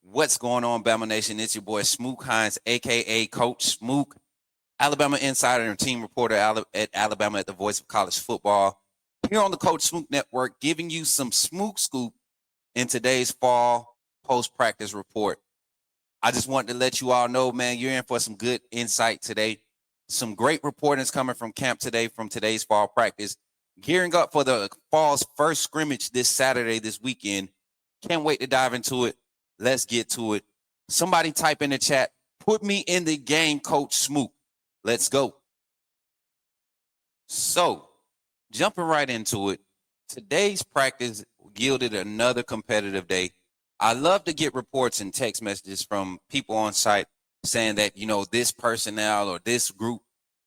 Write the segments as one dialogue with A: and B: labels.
A: What's going on, Bama Nation? It's your boy Smook Hines, a.k.a. Coach Smook, Alabama insider and team reporter at Alabama at the Voice of College Football. Here on the Coach Smook Network, giving you some Smook scoop in today's fall post-practice report. I just wanted to let you all know, man, you're in for some good insight today. Some great reportings coming from camp today from today's fall practice. Gearing up for the fall's first scrimmage this Saturday, this weekend. Can't wait to dive into it. Let's get to it. Somebody type in the chat, put me in the game, Coach Smook. Let's go. So, jumping right into it, today's practice yielded another competitive day. I love to get reports and text messages from people on site saying that, this personnel or this group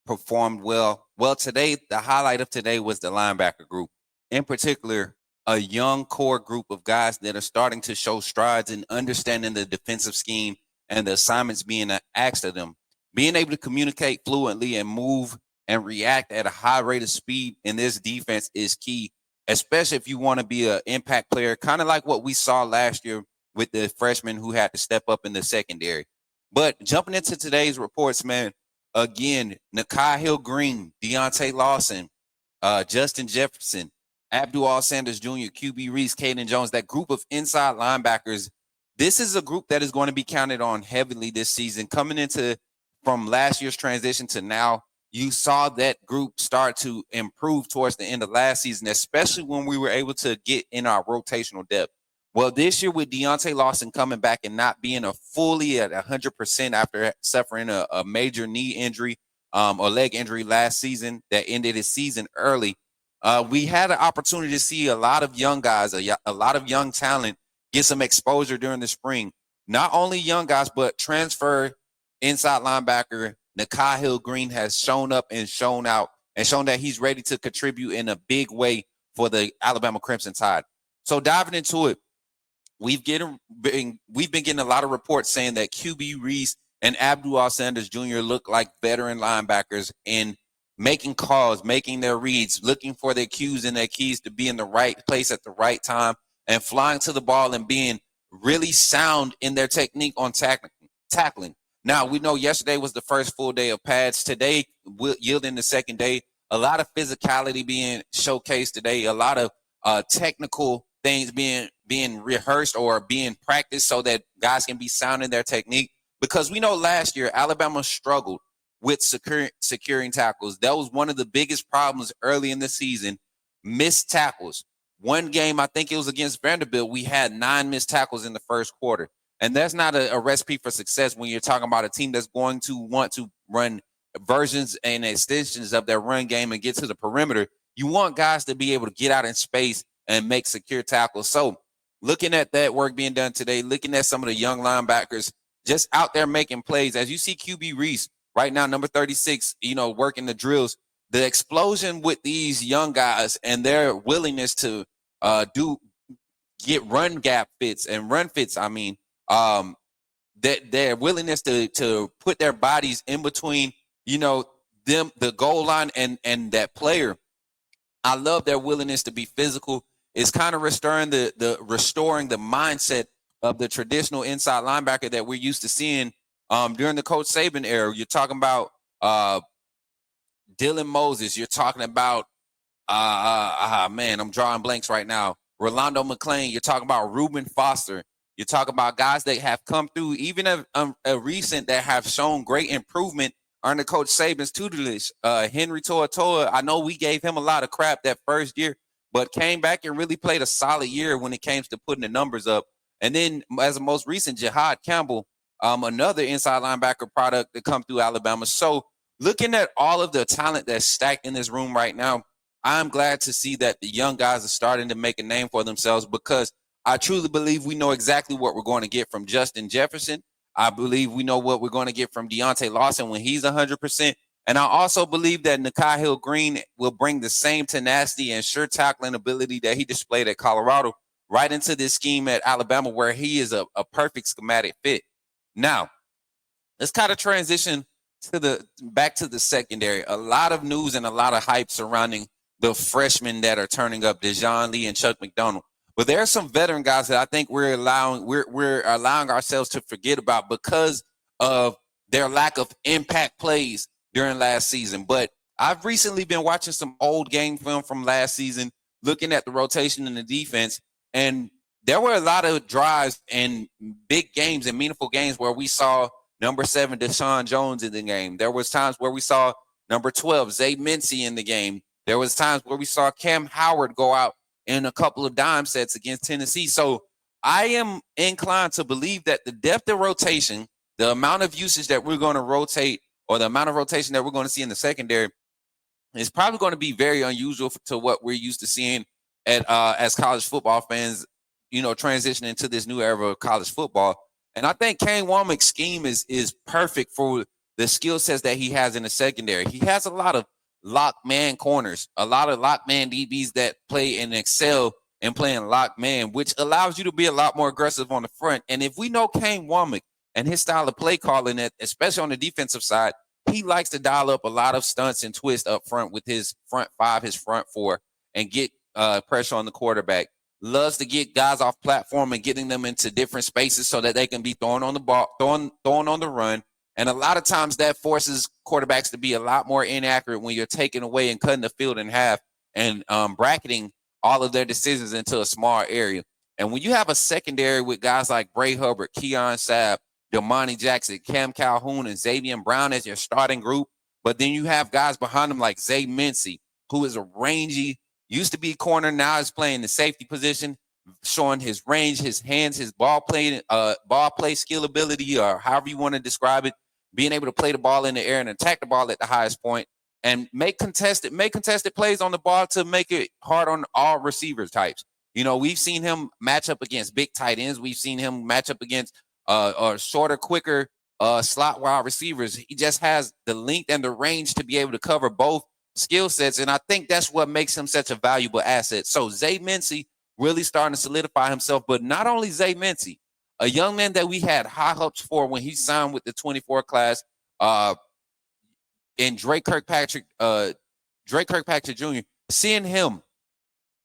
A: performed well. Well, today, the highlight of today was the linebacker group. In particular, a young core group of guys that are starting to show strides in understanding the defensive scheme and the assignments being asked of them. Being able to communicate fluently and move and react at a high rate of speed in this defense is key, especially if you want to be an impact player, kind of like what we saw last year with the freshmen who had to step up in the secondary. But jumping into today's reports, man, again, Nikhil Green, Deontay Lawson, Justin Jefferson, Abdul Sanders Jr., QB Reese, Caden Jones, that group of inside linebackers, this is a group that is going to be counted on heavily this season. Coming into from last year's transition to now, you saw that group start to improve towards the end of last season, especially when we were able to get in our rotational depth. Well, this year with Deontay Lawson coming back and not being fully at 100% after suffering a major knee injury or leg injury last season that ended his season early, we had an opportunity to see a lot of young guys, a lot of young talent get some exposure during the spring. Not only young guys, but transfer inside linebacker Nikhil Green has shown up and shown out and shown that he's ready to contribute in a big way for the Alabama Crimson Tide. So diving into it, we've been getting a lot of reports saying that QB Reese and Abdul Sanders Jr. look like veteran linebackers in making calls, making their reads, looking for their cues and their keys to be in the right place at the right time and flying to the ball and being really sound in their technique on tackling. Now, we know yesterday was the first full day of pads. Today, yielding the second day, a lot of physicality being showcased today, a lot of technical things being rehearsed or being practiced so that guys can be sound in their technique. Because we know last year, Alabama struggled with securing tackles. That was one of the biggest problems early in the season, missed tackles. One game, I think it was against Vanderbilt, we had 9 missed tackles in the first quarter. And that's not a recipe for success when you're talking about a team that's going to want to run versions and extensions of their run game and get to the perimeter. You want guys to be able to get out in space and make secure tackles. So looking at that work being done today, looking at some of the young linebackers just out there making plays, as you see QB Reese right now, number 36, working the drills, the explosion with these young guys and their willingness to get run gap fits and run fits. That their willingness to put their bodies in between, them, the goal line and that player. I love their willingness to be physical. It's kind of restoring the mindset of the traditional inside linebacker that we're used to seeing during the Coach Saban era. You're talking about Dylan Moses. You're talking about I'm drawing blanks right now. Rolando McClain. You're talking about Reuben Foster. You talk about guys that have come through, even a recent that have shown great improvement under Coach Saban's tutelage. Henry To'oTo'o, I know we gave him a lot of crap that first year, but came back and really played a solid year when it came to putting the numbers up. And then as a most recent, Jihad Campbell, another inside linebacker product that come through Alabama. So looking at all of the talent that's stacked in this room right now, I'm glad to see that the young guys are starting to make a name for themselves, because I truly believe we know exactly what we're going to get from Justin Jefferson. I believe we know what we're going to get from Deontay Lawson when he's 100%. And I also believe that Nikhil Green will bring the same tenacity and sure tackling ability that he displayed at Colorado right into this scheme at Alabama, where he is a perfect schematic fit. Now, let's kind of transition back to the secondary. A lot of news and a lot of hype surrounding the freshmen that are turning up, Dejon Lee and Chuck McDonald. But there are some veteran guys that I think we're allowing ourselves to forget about because of their lack of impact plays during last season. But I've recently been watching some old game film from last season, looking at the rotation in the defense, and there were a lot of drives and big games and meaningful games where we saw number 7 Deshaun Jones in the game. There was times where we saw number 12 Zay Mincy in the game. There was times where we saw Cam Howard go out in a couple of dime sets against Tennessee. So I am inclined to believe that the depth of rotation, the amount of usage that we're going to rotate, or the amount of rotation that we're going to see in the secondary, is probably going to be very unusual to what we're used to seeing at as college football fans, transitioning to this new era of college football. And I think Kane Wommack's scheme is perfect for the skill sets that he has in the secondary. He has a lot of lock man corners, a lot of lock man DBs that play and excel in playing lock man, which allows you to be a lot more aggressive on the front. And if we know Kane Wommack and his style of play calling, especially on the defensive side, he likes to dial up a lot of stunts and twists up front with his front 5, his front 4, and get pressure on the quarterback. Loves to get guys off platform and getting them into different spaces so that they can be throwing on the ball, throwing on the run. And a lot of times that forces quarterbacks to be a lot more inaccurate when you're taking away and cutting the field in half and bracketing all of their decisions into a small area. And when you have a secondary with guys like Bray Hubbard, Keon Sabb, Damani Jackson, Cam Calhoun, and Xavier Brown as your starting group, but then you have guys behind them like Zay Mincy, who is a rangy, used to be corner, now is playing the safety position, showing his range, his hands, his ball play skill ability, or however you want to describe it, being able to play the ball in the air and attack the ball at the highest point and make contested plays on the ball to make it hard on all receiver types. We've seen him match up against big tight ends. We've seen him match up against shorter, quicker slot wide receivers. He just has the length and the range to be able to cover both skill sets, and I think that's what makes him such a valuable asset. So Zay Mincy really starting to solidify himself, but not only Zay Mincy, a young man that we had high hopes for when he signed with the 24 class, and Drake Kirkpatrick Jr., seeing him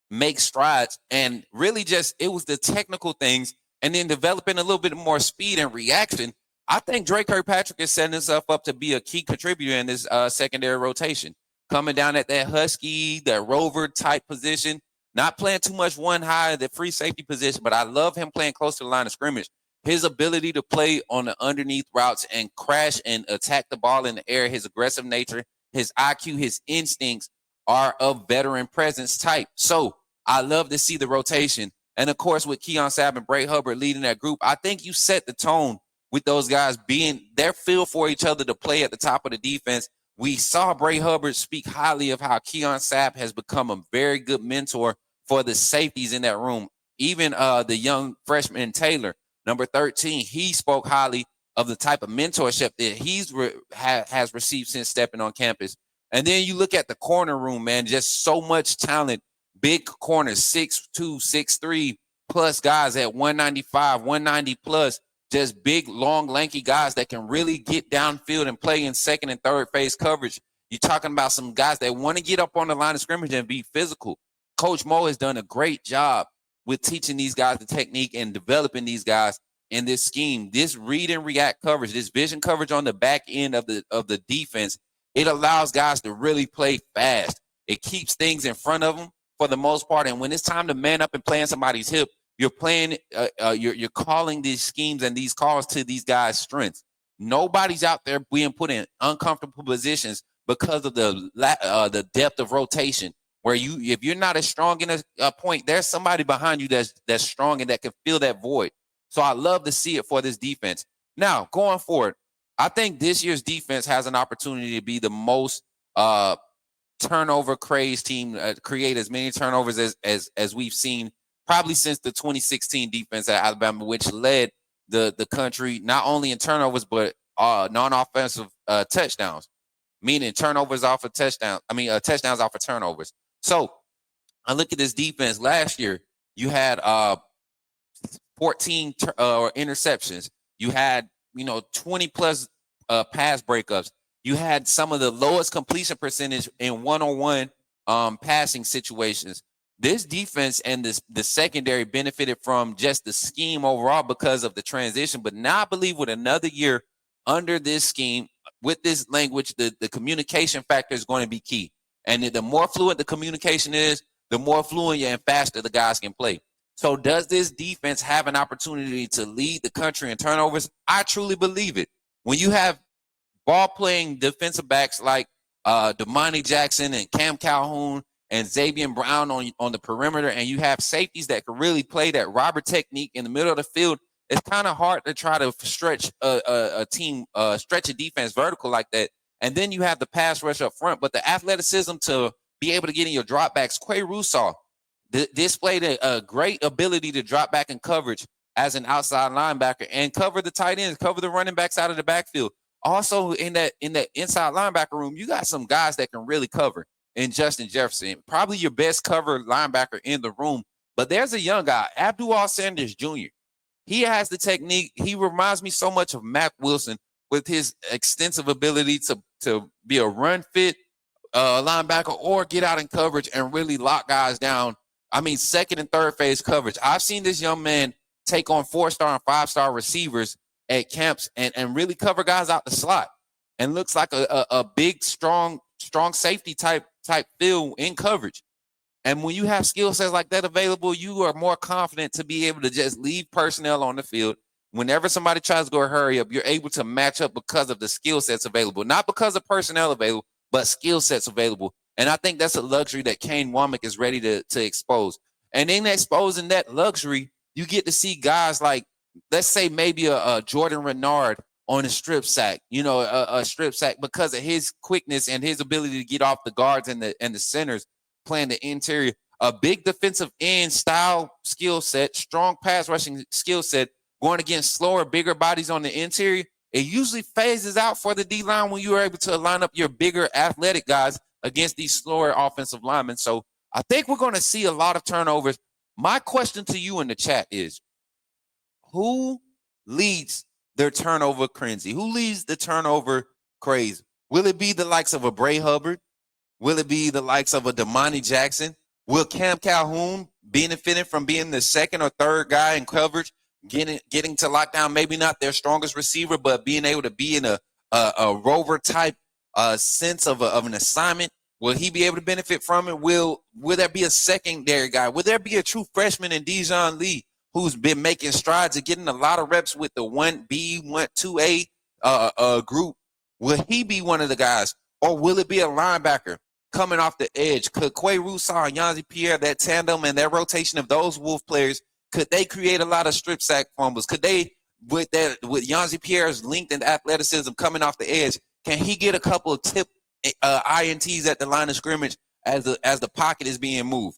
A: make strides and really it was the technical things and then developing a little bit more speed and reaction. I think Drake Kirkpatrick is setting himself up to be a key contributor in this secondary rotation. Coming down at that Husky, that Rover type position, not playing too much one high, the free safety position, but I love him playing close to the line of scrimmage. His ability to play on the underneath routes and crash and attack the ball in the air, his aggressive nature, his IQ, his instincts are of veteran presence type. So I love to see the rotation. And of course, with Keon Sabb and Bray Hubbard leading that group, I think you set the tone with those guys being their feel for each other to play at the top of the defense. We saw Bray Hubbard speak highly of how Keon Sabb has become a very good mentor for the safeties in that room. Even the young freshman Taylor, number 13, he spoke highly of the type of mentorship that he's has received since stepping on campus. And then you look at the corner room, man, just so much talent. Big corners, 6'2", 6'3", plus guys at 195, 190 plus. Just big, long, lanky guys that can really get downfield and play in second and third phase coverage. You're talking about some guys that want to get up on the line of scrimmage and be physical. Coach Mo has done a great job with teaching these guys the technique and developing these guys in this scheme. This read and react coverage, this vision coverage on the back end of the defense, it allows guys to really play fast. It keeps things in front of them for the most part. And when it's time to man up and play in somebody's hip, you're playing, you're calling these schemes and these calls to these guys' strengths. Nobody's out there being put in uncomfortable positions because of the depth of rotation. Where if you're not as strong in a point, there's somebody behind you that's strong and that can fill that void. So I love to see it for this defense. Now, going forward, I think this year's defense has an opportunity to be the most turnover crazed team, create as many turnovers as we've seen probably since the 2016 defense at Alabama, which led the country not only in turnovers but non-offensive touchdowns, meaning turnovers off of touchdowns. Touchdowns off of turnovers. So I look at this defense last year. You had 14 interceptions. You had 20 plus pass breakups. You had some of the lowest completion percentage in one-on-one passing situations. this defense and the secondary benefited from just the scheme overall because of the transition. But now I believe with another year under this scheme, with this language, the communication factor is going to be key. And the more fluent the communication is, the more fluent and faster the guys can play. So does this defense have an opportunity to lead the country in turnovers? I truly believe it. When you have ball-playing defensive backs like Damani Jackson and Cam Calhoun and Xavier Brown on the perimeter, and you have safeties that can really play that robber technique in the middle of the field, it's kind of hard to try to stretch a team, stretch a defense vertical like that. And then you have the pass rush up front, but the athleticism to be able to get in your dropbacks. Quay Russaw displayed a great ability to drop back in coverage as an outside linebacker and cover the tight ends, cover the running backs out of the backfield. Also, in that inside linebacker room, you got some guys that can really cover. In Justin Jefferson, probably your best cover linebacker in the room. But there's a young guy, Abdul Sanders Jr. He has the technique. He reminds me so much of Mack Wilson with his extensive ability to be a run fit linebacker or get out in coverage and really lock guys down. I mean, second and third phase coverage. I've seen this young man take on 4-star and 5-star receivers at camps and really cover guys out the slot, and looks like a big, strong safety type feel in coverage. And when you have skill sets like that available, you are more confident to be able to just leave personnel on the field. Whenever somebody tries to go hurry up, you're able to match up because of the skill sets available, not because of personnel available, but skill sets available. And I think that's a luxury that Kane Wommack is ready to expose. And in exposing that luxury, you get to see guys like, let's say maybe a Jordan Renard on a strip sack, a strip sack, because of his quickness and his ability to get off the guards and the centers playing the interior. A big defensive end style skill set, strong pass rushing skill set, going against slower, bigger bodies on the interior. It usually phases out for the D-line when you are able to line up your bigger athletic guys against these slower offensive linemen. So I think we're going to see a lot of turnovers. My question to you in the chat is, who leads their turnover frenzy? Who leads the turnover craze? Will it be the likes of a Bray Hubbard? Will it be the likes of a Damani Jackson? Will Cam Calhoun benefiting from being the second or third guy in coverage, getting to lockdown, maybe not their strongest receiver, but being able to be in a rover type sense of an assignment? Will he be able to benefit from it? Will there be a secondary guy? Will there be a true freshman in Dijon Lee who's been making strides and getting a lot of reps with the 1B, 2A group? Will he be one of the guys? Or will it be a linebacker coming off the edge? Could Quay Russaw and Yanzi Pierre, that tandem and that rotation of those Wolf players, could they create a lot of strip sack fumbles? Could they, with Yanzi Pierre's length and athleticism coming off the edge, can he get a couple of tip INTs at the line of scrimmage as the pocket is being moved?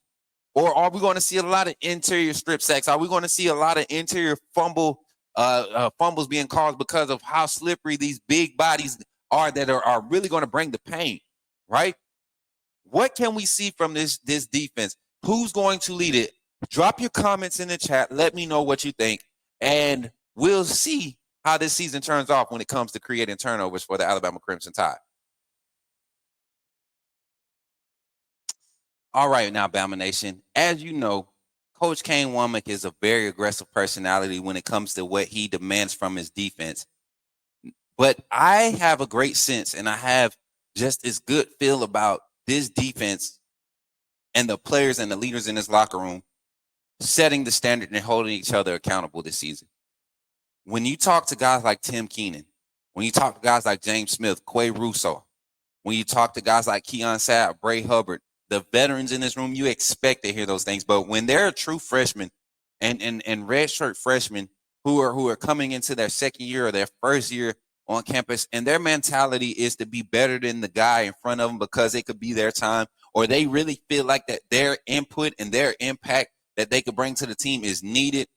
A: Or are we going to see a lot of interior strip sacks? Are we going to see a lot of interior fumbles being caused because of how slippery these big bodies are that are really going to bring the pain, right? What can we see from this defense? Who's going to lead it? Drop your comments in the chat. Let me know what you think, and we'll see how this season turns off when it comes to creating turnovers for the Alabama Crimson Tide. All right, now, Bama Nation, as you know, Coach Kane Wommack is a very aggressive personality when it comes to what he demands from his defense. But I have a great sense, and I have just as good feel about this defense and the players and the leaders in this locker room setting the standard and holding each other accountable this season. When you talk to guys like Tim Keenan, when you talk to guys like James Smith, Quay Russaw, when you talk to guys like Keon Sapp, Bray Hubbard, the veterans in this room, you expect to hear those things. But when they're a true freshman and redshirt freshmen who are coming into their second year or their first year on campus, and their mentality is to be better than the guy in front of them because it could be their time, or they really feel like that their input and their impact that they could bring to the team is needed.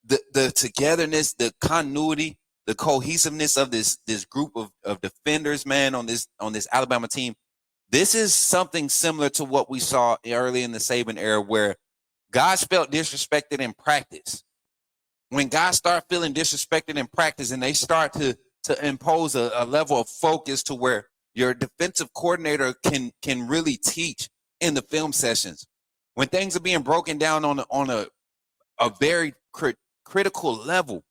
A: The togetherness, the continuity, the cohesiveness of this group of defenders, man, on this Alabama team. This is something similar to what we saw early in the Saban era, where guys felt disrespected in practice. When guys start feeling disrespected in practice and they start to impose a level of focus to where your defensive coordinator can really teach in the film sessions, when things are being broken down on a very critical level,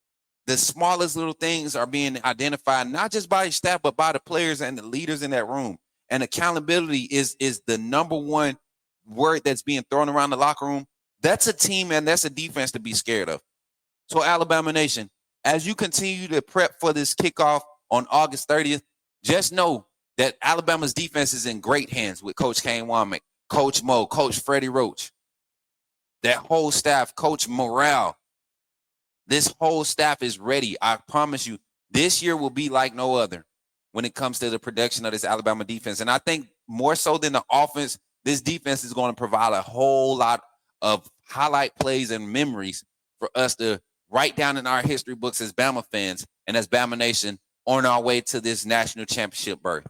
A: the smallest little things are being identified, not just by your staff, but by the players and the leaders in that room. And accountability is the number one word that's being thrown around the locker room. That's a team and that's a defense to be scared of. So Alabama Nation, as you continue to prep for this kickoff on August 30th, just know that Alabama's defense is in great hands with Coach Kane, Wommack, Coach Mo, Coach Freddie Roach, that whole staff, Coach Morale. This whole staff is ready. I promise you, this year will be like no other when it comes to the production of this Alabama defense. And I think more so than the offense, this defense is going to provide a whole lot of highlight plays and memories for us to write down in our history books as Bama fans and as Bama Nation on our way to this national championship berth.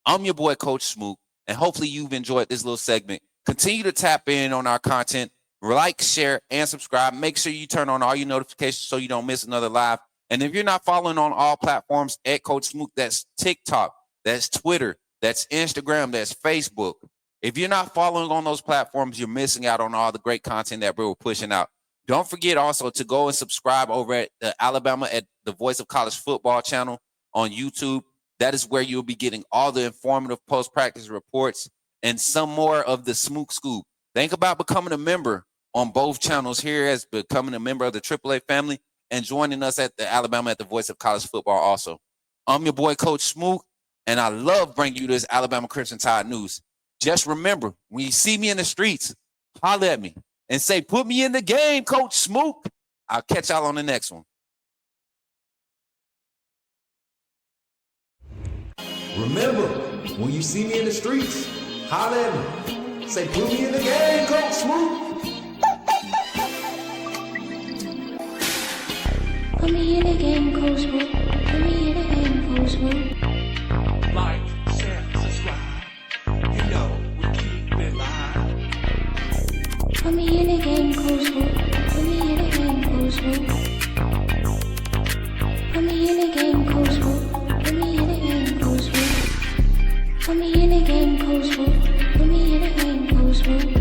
A: I'm your boy, Coach Smook, and hopefully you've enjoyed this little segment. Continue to tap in on our content. Like, share, and subscribe. Make sure you turn on all your notifications so you don't miss another live. And if you're not following on all platforms at Coach Smook, that's TikTok, that's Twitter, that's Instagram, that's Facebook. If you're not following on those platforms, you're missing out on all the great content that we're pushing out. Don't forget also to go and subscribe over at the Alabama at the Voice of College Football channel on YouTube. That is where you'll be getting all the informative post-practice reports and some more of the Smook Scoop. Think about becoming a member on both channels here as becoming a member of the AAA family and joining us at the Alabama at the Voice of College Football also. I'm your boy, Coach Smook, and I love bringing you this Alabama Crimson Tide news. Just remember, when you see me in the streets, holler at me and say, put me in the game, Coach Smook. I'll catch y'all on the next one.
B: Remember, when you see me in the streets, holler at me. Say, put me in the game, Coach Smook.
C: Put me in the game, Coach Smook. Put me in the game, Coach Smook.
D: Like, share, subscribe. You know we keep it live.
C: Put me in the game, Coach Smook. Put me in the game, Coach Smook. Put me in the game, Coach Smook. Put me in the game, Coach Smook. Put me in the game, Coach Smook. Put me in the game, Coach Smook.